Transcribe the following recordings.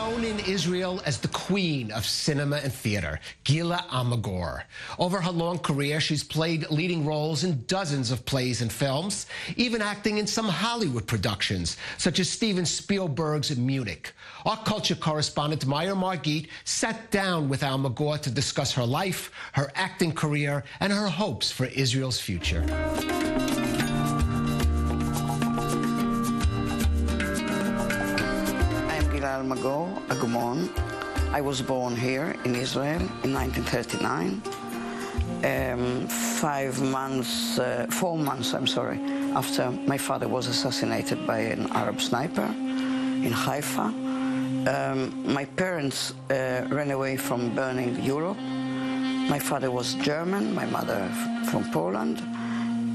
known in Israel as the queen of cinema and theater, Gila Almagor. Over her long career, she's played leading roles in dozens of plays and films, even acting in some Hollywood productions, such as Steven Spielberg's Munich. Our culture correspondent Maya Margit sat down with Almagor to discuss her life, her acting career, and her hopes for Israel's future. Gila Almagor, Agumon. I was born here in Israel in 1939. 4 months, after my father was assassinated by an Arab sniper in Haifa. My parents ran away from burning Europe. My father was German, my mother from Poland,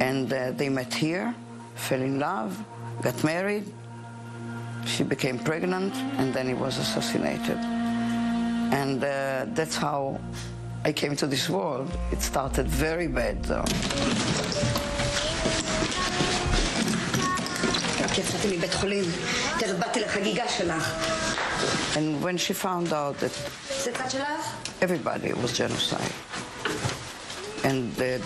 and they met here, fell in love, got married. She became pregnant, and then he was assassinated. And that's how I came to this world. It started very bad, though. And when she found out that everybody was genocide, and the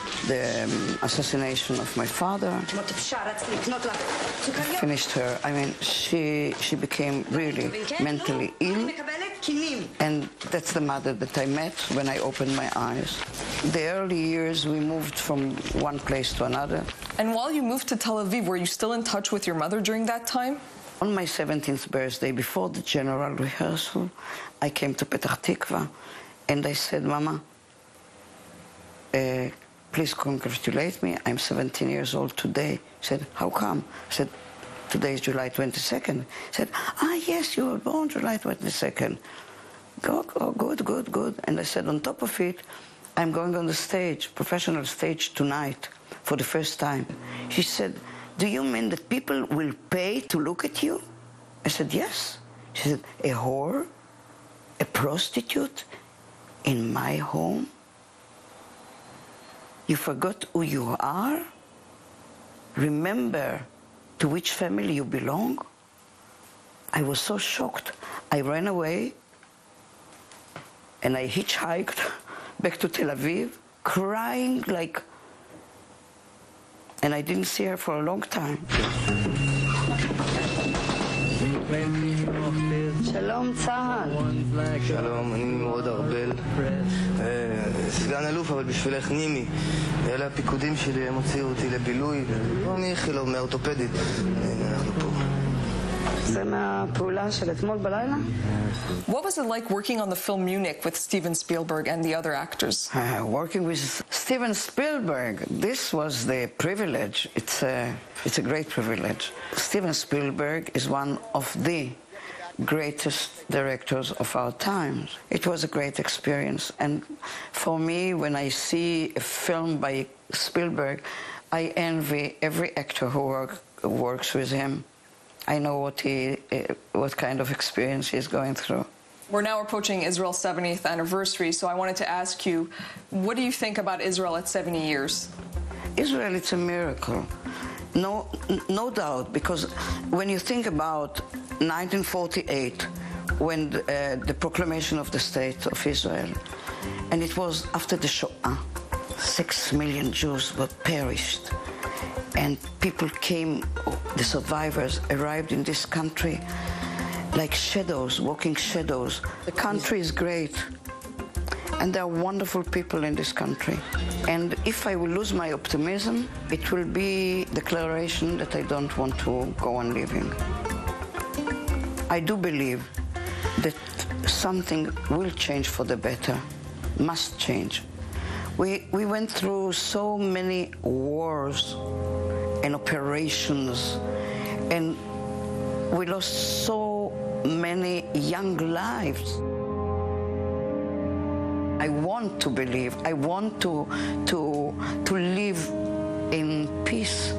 assassination of my father finished her. I mean, she became really mentally ill, and that's the mother that I met when I opened my eyes. The early years, we moved from one place to another. And while you moved to Tel Aviv, were you still in touch with your mother during that time? On my 17th birthday, before the general rehearsal, I came to Petah Tikva, and I said, Mama, please congratulate me. I'm 17 years old today. She said, how come? I said, today is July 22nd. She said, yes, you were born July 22nd. Good. And I said, on top of it, I'm going on the stage, professional stage tonight for the first time. She said, do you mean that people will pay to look at you? I said, yes. She said, a whore, a prostitute in my home? You forgot who you are? Remember to which family you belong? I was so shocked. I ran away and I hitchhiked back to Tel Aviv, crying like... And I didn't see her for a long time. שלום צה"ל. שלום, אני מאוד ארבל. סגן אלוף, אבל בשבילך נימי. אלה הפיקודים שלי, הם הוציאו אותי לבילוי. אני איכילוב מאורתופדית. אנחנו פה. זה מהפעולה של אתמול בלילה? What was it like working on the film Munich with Steven Spielberg and the other actors? Working with Steven Spielberg, this was the privilege. It's a great privilege. Steven Spielberg is one of the greatest directors of our times. It was a great experience, and for me, when I see a film by Spielberg, I envy every actor who works with him. I know what kind of experience he's going through. We're now approaching Israel's 70th anniversary, so I wanted to ask you, what do you think about Israel at 70 years? Israel, it's a miracle. No doubt, because when you think about 1948, when the proclamation of the State of Israel, and it was after the Shoah, 6 million Jews were perished, and people came, the survivors arrived in this country like shadows, walking shadows. The country is great, and there are wonderful people in this country. And if I will lose my optimism, it will be a declaration that I don't want to go on living. I do believe that something will change for the better, must change. We went through so many wars and operations, and we lost so many young lives. I want to believe. I want to live in peace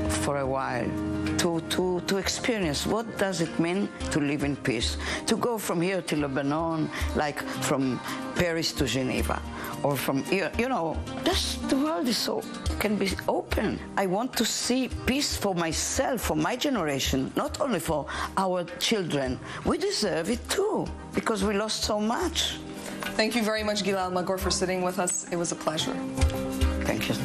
for a while to experience what does it mean to live in peace, to go from here to Lebanon, like from Paris to Geneva, or from here, you know, the world is so, can be open. I want to see peace for myself, for my generation, not only for our children. We deserve it too, because we lost so much. Thank you very much, Gila Almagor, for sitting with us. It was a pleasure. Thank you.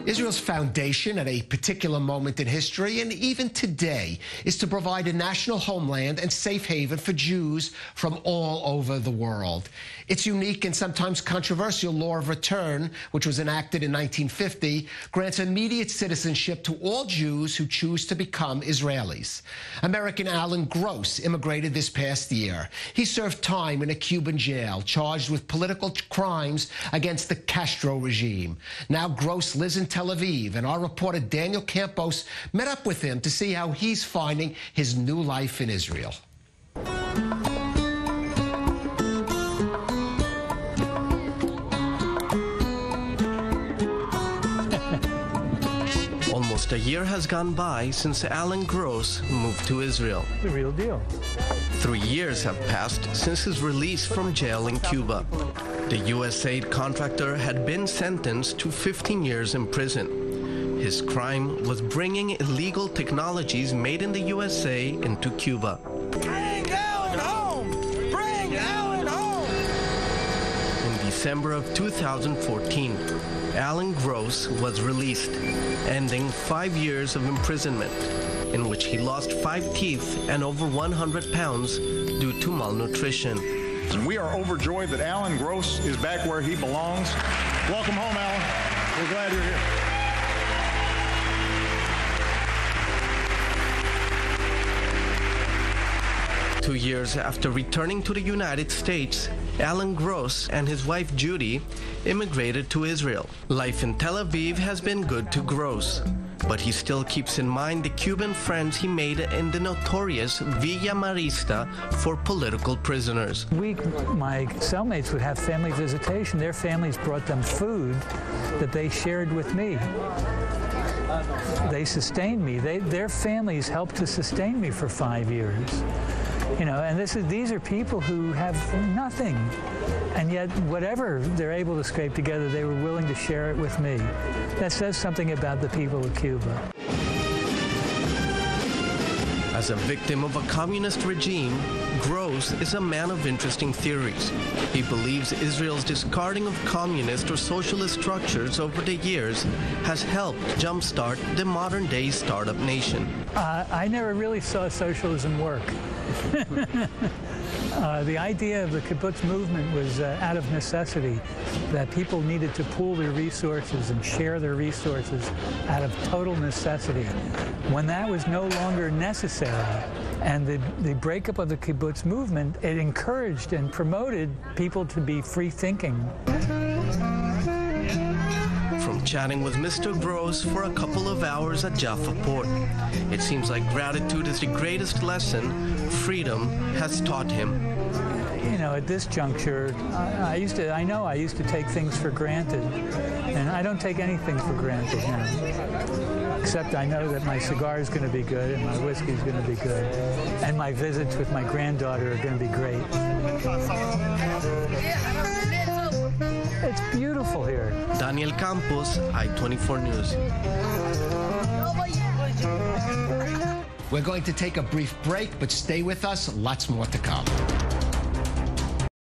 Israel's foundation at a particular moment in history, and even today, is to provide a national homeland and safe haven for Jews from all over the world. Its unique and sometimes controversial law of return, which was enacted in 1950, grants immediate citizenship to all Jews who choose to become Israelis. American Alan Gross immigrated this past year. He served time in a Cuban jail, charged with political crimes against the Castro regime. Now Gross lives in Tel Aviv, and our reporter Daniel Campos met up with him to see how he's finding his new life in Israel. Almost a year has gone by since Alan Gross moved to Israel. The real deal. 3 years have passed since his release from jail in Cuba. The USAID contractor had been sentenced to 15 years in prison. His crime was bringing illegal technologies made in the USA into Cuba. Bring Alan home! Bring Alan home! In December of 2014, Alan Gross was released, ending 5 years of imprisonment, in which he lost 5 teeth and over 100 pounds due to malnutrition. And we are overjoyed that Alan Gross is back where he belongs. Welcome home, Alan. We're glad you're here. Two years after returning to the United States, Alan Gross and his wife Judy immigrated to Israel. Life in Tel Aviv has been good to Gross, but he still keeps in mind the Cuban friends he made in the notorious Villa Marista for political prisoners. My cellmates would have family visitation. Their families brought them food that they shared with me. They sustained me. Their families helped to sustain me for 5 years. You know, and these are people who have nothing, and yet whatever they're able to scrape together, they were willing to share it with me. That says something about the people of Cuba. As a victim of a communist regime, Gross is a man of interesting theories. He believes Israel's discarding of communist or socialist structures over the years has helped jumpstart the modern-day startup nation. I never really saw socialism work. The idea of the kibbutz movement was out of necessity, that people needed to pool their resources and share their resources out of total necessity. When that was no longer necessary, and the breakup of the kibbutz movement, it encouraged and promoted people to be free-thinking. From chatting with Mr. Gross for a couple of hours at Jaffa Port, it seems like gratitude is the greatest lesson freedom has taught him. You know, at this juncture, I used to take things for granted, and I don't take anything for granted now. Except I know that my cigar is going to be good, and my whiskey is going to be good, and my visits with my granddaughter are going to be great. It's beautiful here. Daniel Campos, I-24 News. We're going to take a brief break, but stay with us. Lots more to come.